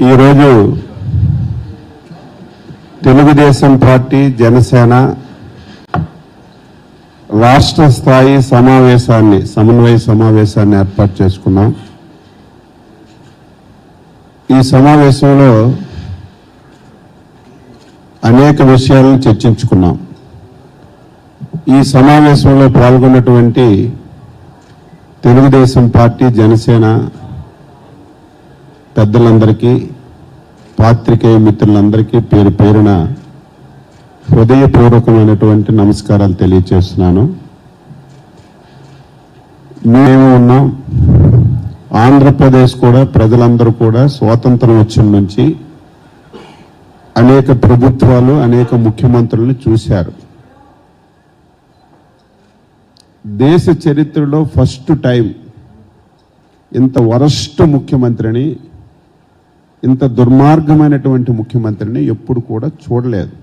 ఈరోజు తెలుగుదేశం పార్టీ జనసేన రాష్ట్ర స్థాయి సమన్వయ సమావేశాన్ని ఏర్పాటు చేసుకున్నాం. ఈ సమావేశంలో అనేక విషయాలను చర్చించుకున్నాం. ఈ సమావేశంలో పాల్గొన్నటువంటి తెలుగుదేశం పార్టీ జనసేన పెద్దలందరికీ, పాత్రికేయ మిత్రులందరికీ పేరు పేరున హృదయపూర్వకమైనటువంటి నమస్కారాలు తెలియజేస్తున్నాను. మేము ఉన్నాం. ఆంధ్రప్రదేశ్ కూడా ప్రజలందరూ కూడా స్వాతంత్రం వచ్చిన నుంచి అనేక ప్రభుత్వాలు, అనేక ముఖ్యమంత్రులను చూశారు. దేశ చరిత్రలో ఫస్ట్ టైం ఇంత వరస్ట్ ముఖ్యమంత్రిని, ఇంత దుర్మార్గమైనటువంటి ముఖ్యమంత్రిని ఎప్పుడు కూడా చూడలేదు.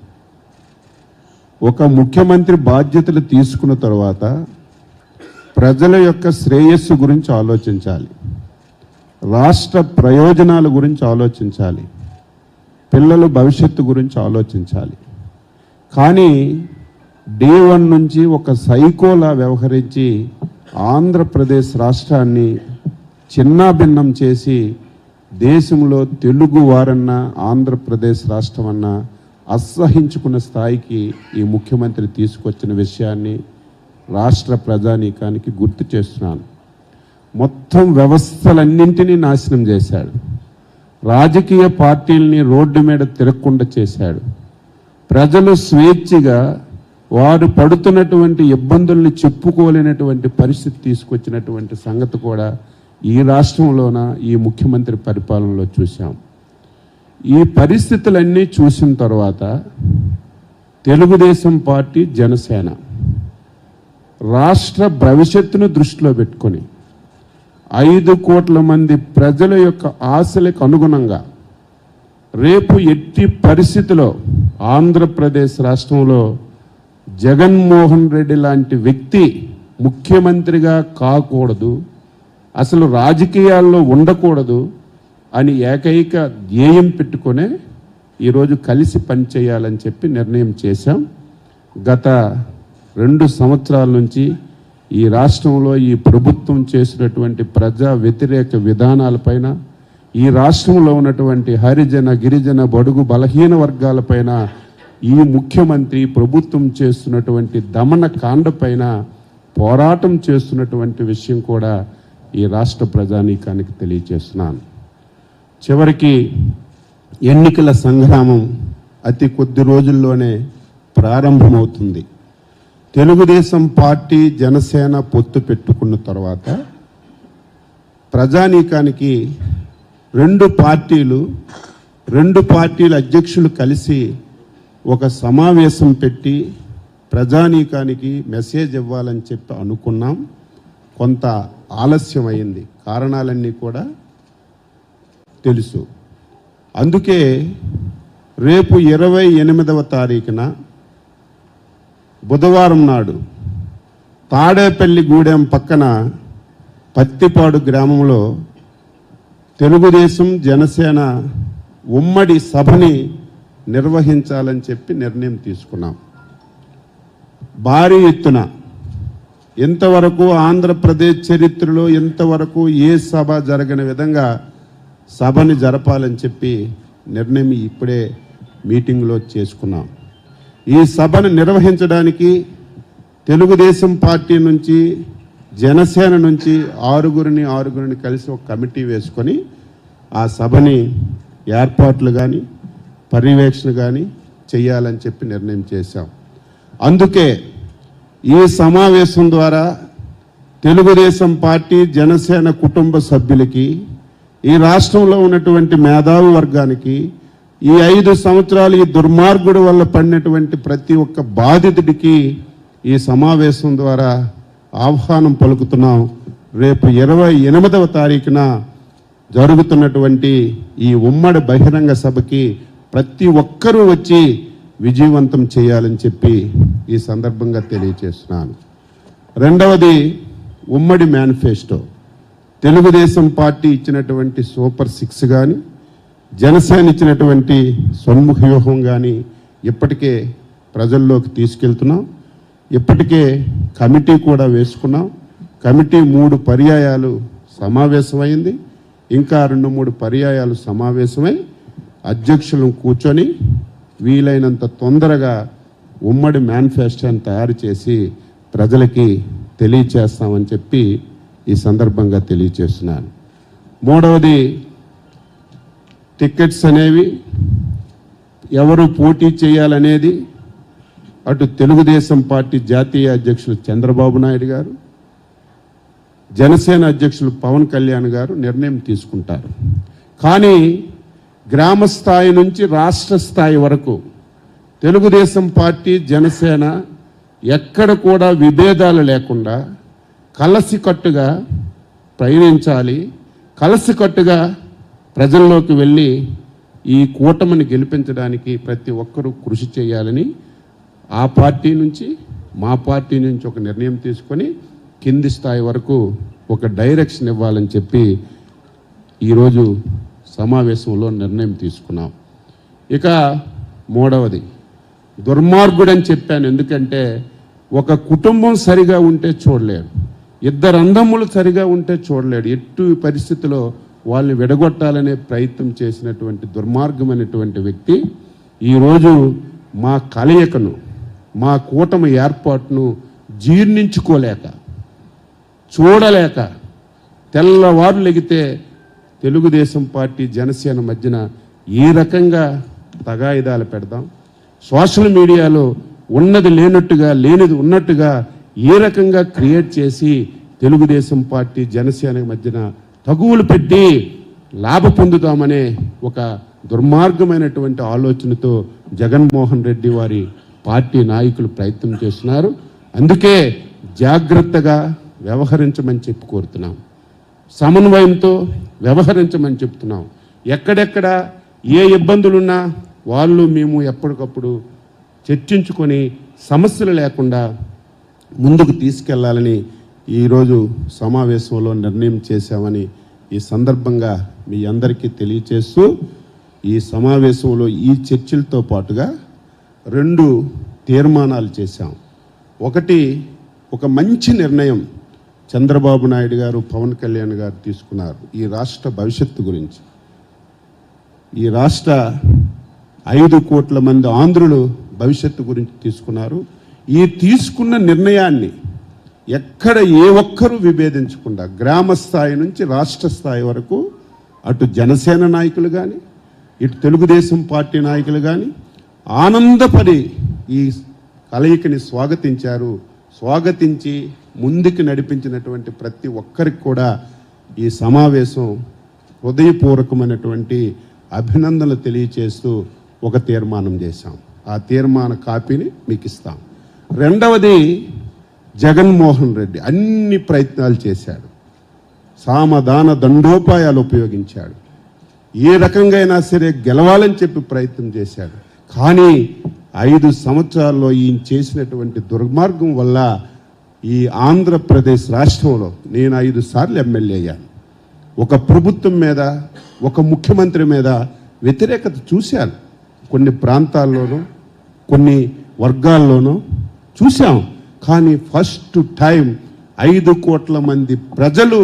ఒక ముఖ్యమంత్రి బాధ్యతలు తీసుకున్న తర్వాత ప్రజల యొక్క శ్రేయస్సు గురించి ఆలోచించాలి, రాష్ట్ర ప్రయోజనాల గురించి ఆలోచించాలి, పిల్లల భవిష్యత్తు గురించి ఆలోచించాలి. కానీ డే 1 నుంచి ఒక సైకోలా వ్యవహరించి ఆంధ్రప్రదేశ్ రాష్ట్రాన్ని చిన్నాభిన్నం చేసి దేశంలో తెలుగు వారన్నా ఆంధ్రప్రదేశ్ రాష్ట్రం అన్నా అసహించుకున్న స్థాయికి ఈ ముఖ్యమంత్రి తీసుకొచ్చిన విషయాన్ని రాష్ట్ర ప్రజానీకానికి గుర్తు చేస్తున్నాను. మొత్తం వ్యవస్థలన్నింటినీ నాశనం చేశాడు. రాజకీయ పార్టీల్ని రోడ్డు మీద తిరగకుండా చేశాడు. ప్రజలు స్వేచ్ఛగా వారు పడుతున్నటువంటి ఇబ్బందుల్ని చెప్పుకోలేనటువంటి పరిస్థితి తీసుకొచ్చినటువంటి సంగతి కూడా ఈ రాష్ట్రంలోన ఈ ముఖ్యమంత్రి పరిపాలనలో చూశాం. ఈ పరిస్థితులన్నీ చూసిన తర్వాత తెలుగుదేశం పార్టీ జనసేన రాష్ట్ర భవిష్యత్తును దృష్టిలో పెట్టుకొని 5 కోట్ల మంది ప్రజల యొక్క ఆశలకు అనుగుణంగా రేపు ఎట్టి పరిస్థితిలో ఆంధ్రప్రదేశ్ రాష్ట్రంలో జగన్మోహన్ రెడ్డి లాంటి వ్యక్తి ముఖ్యమంత్రిగా కాకూడదు, అసలు రాజకీయాల్లో ఉండకూడదు అని ఏకైక ధ్యేయం పెట్టుకునే ఈరోజు కలిసి పనిచేయాలని చెప్పి నిర్ణయం చేశాం. గత 2 సంవత్సరాల నుంచి ఈ రాష్ట్రంలో ఈ ప్రభుత్వం చేసినటువంటి ప్రజా వ్యతిరేక విధానాలపైన, ఈ రాష్ట్రంలో ఉన్నటువంటి హరిజన, గిరిజన, బడుగు, బలహీన వర్గాలపైన ఈ ముఖ్యమంత్రి ప్రభుత్వం చేస్తున్నటువంటి దమన కాండపైన పోరాటం చేస్తున్నటువంటి విషయం కూడా ఈ రాష్ట్ర ప్రజానీకానికి తెలియజేస్తున్నాను. చివరికి ఎన్నికల సంగ్రామం అతి కొద్ది రోజుల్లోనే ప్రారంభమవుతుంది. తెలుగుదేశం పార్టీ జనసేన పొత్తు పెట్టుకున్న తర్వాత ప్రజానీకానికి 2 పార్టీల అధ్యక్షులు కలిసి ఒక సమావేశం పెట్టి ప్రజానీకానికి మెసేజ్ ఇవ్వాలని చెప్పి అనుకున్నాం. కొంత ఆలస్యమైంది, కారణాలన్నీ కూడా తెలుసు. అందుకే రేపు 28వ తారీఖున బుధవారం నాడు తాడేపల్లిగూడెం పక్కన పత్తిపాడు గ్రామంలో తెలుగుదేశం జనసేన ఉమ్మడి సభని నిర్వహించాలని చెప్పి నిర్ణయం తీసుకున్నాం. భారీ ఎత్తున, ఇంతవరకు ఆంధ్రప్రదేశ్ చరిత్రలో ఇంతవరకు ఏ సభ జరగని విధంగా సభని జరపాలని చెప్పి నిర్ణయం ఇప్పుడే మీటింగ్లో చేసుకున్నాం. ఈ సభను నిర్వహించడానికి తెలుగుదేశం పార్టీ నుంచి, జనసేన నుంచి 6గురిని కలిసి ఒక కమిటీ వేసుకొని ఆ సభని ఏర్పాట్లు కానీ పర్యవేక్షణ కానీ చేయాలని చెప్పి నిర్ణయం చేశాం. అందుకే ఈ సమావేశం ద్వారా తెలుగుదేశం పార్టీ జనసేన కుటుంబ సభ్యులకి, ఈ రాష్ట్రంలో ఉన్నటువంటి మేధావి వర్గానికి, ఈ 5 సంవత్సరాలు ఈ దుర్మార్గుడు వల్ల పడినటువంటి ప్రతి ఒక్క బాధితుడికి ఈ సమావేశం ద్వారా ఆహ్వానం పలుకుతున్నాం. రేపు 28వ తారీఖున జరుగుతున్నటువంటి ఈ ఉమ్మడి బహిరంగ సభకి ప్రతి ఒక్కరూ వచ్చి విజయవంతం చేయాలని చెప్పి ఈ సందర్భంగా తెలియజేస్తున్నాను. రెండవది ఉమ్మడి మేనిఫెస్టో. తెలుగుదేశం పార్టీ ఇచ్చినటువంటి సూపర్ 6 కానీ, జనసేన ఇచ్చినటువంటి సొన్ముఖ వ్యూహం కానీ ఇప్పటికే ప్రజల్లోకి తీసుకెళ్తున్నాం. ఇప్పటికే కమిటీ కూడా వేసుకున్నాం. కమిటీ 3 పర్యాయాలు సమావేశమైంది. ఇంకా 2-3 పర్యాయాలు సమావేశమై అధ్యక్షులను కూర్చొని వీలైనంత తొందరగా ఉమ్మడి మేనిఫెస్టోని తయారు చేసి ప్రజలకి తెలియచేస్తామని చెప్పి ఈ సందర్భంగా తెలియచేస్తున్నాను. 3వది, టికెట్స్ అనేవి ఎవరు పోటీ చేయాలనేది అటు తెలుగుదేశం పార్టీ జాతీయ అధ్యక్షులు చంద్రబాబు నాయుడు గారు, జనసేన అధ్యక్షులు పవన్ కళ్యాణ్ గారు నిర్ణయం తీసుకుంటారు. కానీ గ్రామ స్థాయి నుంచి రాష్ట్ర స్థాయి వరకు తెలుగుదేశం పార్టీ, జనసేన ఎక్కడ కూడా విభేదాలు లేకుండా కలసికట్టుగా ప్రయాణించాలి, కలసికట్టుగా ప్రజల్లోకి వెళ్ళి ఈ కూటమిని గెలిపించడానికి ప్రతి ఒక్కరూ కృషి చేయాలని ఆ పార్టీ నుంచి, మా పార్టీ నుంచి ఒక నిర్ణయం తీసుకొని కింది స్థాయి వరకు ఒక డైరెక్షన్ ఇవ్వాలని చెప్పి ఈరోజు సమావేశంలో నిర్ణయం తీసుకున్నాం. ఇక 3వది, దుర్మార్గుడని చెప్పాను. ఎందుకంటే ఒక కుటుంబం సరిగా ఉంటే చూడలేడు, 2 అన్నదమ్ములు సరిగా ఉంటే చూడలేడు. ఎట్టి పరిస్థితిలో వాళ్ళని విడగొట్టాలనే ప్రయత్నం చేసినటువంటి దుర్మార్గమైనటువంటి వ్యక్తి ఈరోజు మా కలయికను, మా కూటమి ఏర్పాటును జీర్ణించుకోలేక, చూడలేక తెల్లవారు లెగితే తెలుగుదేశం పార్టీ, జనసేన మధ్యన ఏ రకంగా తగాయిదాలు పెడదాం, సోషల్ మీడియాలో ఉన్నది లేనట్టుగా, లేనిది ఉన్నట్టుగా ఏ రకంగా క్రియేట్ చేసి తెలుగుదేశం పార్టీ, జనసేన మధ్యన తగువులు పెట్టి లాభ పొందుతామనే ఒక దుర్మార్గమైనటువంటి ఆలోచనతో జగన్మోహన్ రెడ్డి వారి పార్టీ నాయకులు ప్రయత్నం చేస్తున్నారు. అందుకే జాగ్రత్తగా వ్యవహరించమని చెప్పి కోరుతున్నాం, సమన్వయంతో వ్యవహరించమని చెప్తున్నాం. ఎక్కడెక్కడ ఏ ఇబ్బందులున్నా వాళ్ళు మేము ఎప్పటికప్పుడు చర్చించుకొని సమస్యలు లేకుండా ముందుకు తీసుకెళ్లాలని ఈరోజు సమావేశంలో నిర్ణయం చేశామని ఈ సందర్భంగా మీ అందరికీ తెలియచేస్తూ, ఈ సమావేశంలో ఈ చర్చలతో పాటుగా 2 తీర్మానాలు చేశాం. ఒకటి, ఒక మంచి నిర్ణయం చంద్రబాబు నాయుడు గారు, పవన్ కళ్యాణ్ గారు తీసుకున్నారు ఈ రాష్ట్ర భవిష్యత్తు గురించి. ఈ రాష్ట్ర 5 కోట్ల మంది ఆంధ్రులు భవిష్యత్తు గురించి తీసుకున్నారు. ఈ తీసుకున్న నిర్ణయాన్ని ఎక్కడ ఏ ఒక్కరూ విభేదించకుండా గ్రామ స్థాయి నుంచి రాష్ట్ర స్థాయి వరకు అటు జనసేన నాయకులు కానీ, ఇటు తెలుగుదేశం పార్టీ నాయకులు కానీ ఆనందపడి ఈ కలయికని స్వాగతించారు. స్వాగతించి ముందుకు నడిపించినటువంటి ప్రతి ఒక్కరికి కూడా ఈ సమావేశం హృదయపూర్వకమైనటువంటి అభినందనలు తెలియచేస్తూ ఒక తీర్మానం చేశాం. ఆ తీర్మాన కాపీని మీకు ఇస్తాం. 2వది, జగన్మోహన్ రెడ్డి అన్ని ప్రయత్నాలు చేశాడు, సామధాన దండోపాయాలు ఉపయోగించాడు, ఏ రకంగా అయినా సరే గెలవాలని చెప్పి ప్రయత్నం చేశాడు. కానీ 5 సంవత్సరాల్లో ఈయన చేసినటువంటి దుర్మార్గం వల్ల ఈ ఆంధ్రప్రదేశ్ రాష్ట్రంలో నేను 5 సార్లు ఎమ్మెల్యే అయ్యాను. ఒక ప్రభుత్వం మీద, ఒక ముఖ్యమంత్రి మీద వ్యతిరేకత చూశాను. కొన్ని ప్రాంతాల్లోనూ, కొన్ని వర్గాల్లోనూ చూశాం. కానీ ఫస్ట్ టైం 5 కోట్ల మంది ప్రజలు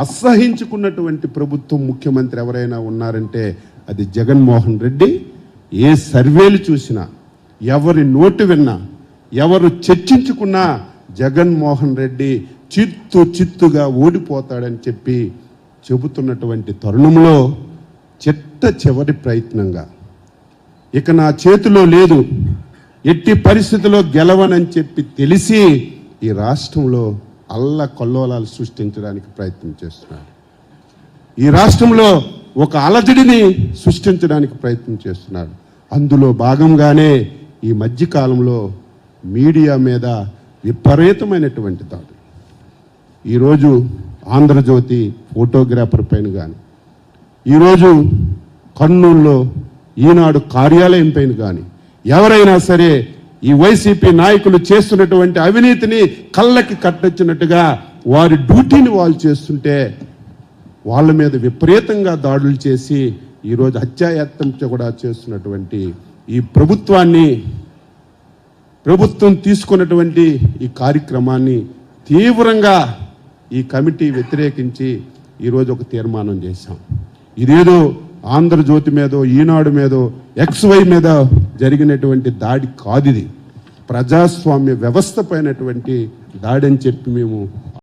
అసహించుకున్నటువంటి ప్రభుత్వం, ముఖ్యమంత్రి ఎవరైనా ఉన్నారంటే అది జగన్మోహన్ రెడ్డి. ఏ సర్వేలు చూసినా, ఎవరి నోటు విన్నా, ఎవరు చర్చించుకున్నా జగన్మోహన్ రెడ్డి చిత్తుగా ఓడిపోతాడని చెప్పి చెబుతున్నటువంటి తరుణంలో చివరి ప్రయత్నంగా ఇక నా చేతిలో లేదు, ఎట్టి పరిస్థితుల్లో గెలవనని చెప్పి తెలిసి ఈ రాష్ట్రంలో అల్లకల్లోలాలు సృష్టించడానికి ప్రయత్నం చేస్తున్నాడు. ఈ రాష్ట్రంలో ఒక అలజడిని సృష్టించడానికి ప్రయత్నం చేస్తున్నాడు. అందులో భాగంగానే ఈ మధ్యకాలంలో మీడియా మీద విపరీతమైనటువంటి దాడులు. ఈరోజు ఆంధ్రజ్యోతి ఫోటోగ్రాఫర్ పైన కానీ, ఈరోజు కర్నూలులో ఈనాడు కార్యాలయం పైన కానీ ఎవరైనా సరే ఈ వైసీపీ నాయకులు చేస్తున్నటువంటి అవినీతిని కళ్ళకి కట్టొచ్చినట్టుగా వారి డ్యూటీని వాళ్ళు చేస్తుంటే వాళ్ళ మీద విపరీతంగా దాడులు చేసి ఈరోజు హత్యాయత్నం కూడా చేస్తున్నటువంటి ఈ ప్రభుత్వం తీసుకున్నటువంటి ఈ కార్యక్రమాన్ని తీవ్రంగా ఈ కమిటీ వ్యతిరేకించి ఈరోజు ఒక తీర్మానం చేశాం. ఇదేదో ఆంధ్రజ్యోతి మీదో, ఈనాడు మీదో, XY మీద జరిగినటువంటి దాడి కాదు, ఇది ప్రజాస్వామ్య వ్యవస్థ పైనటువంటి దాడి అని చెప్పి మేము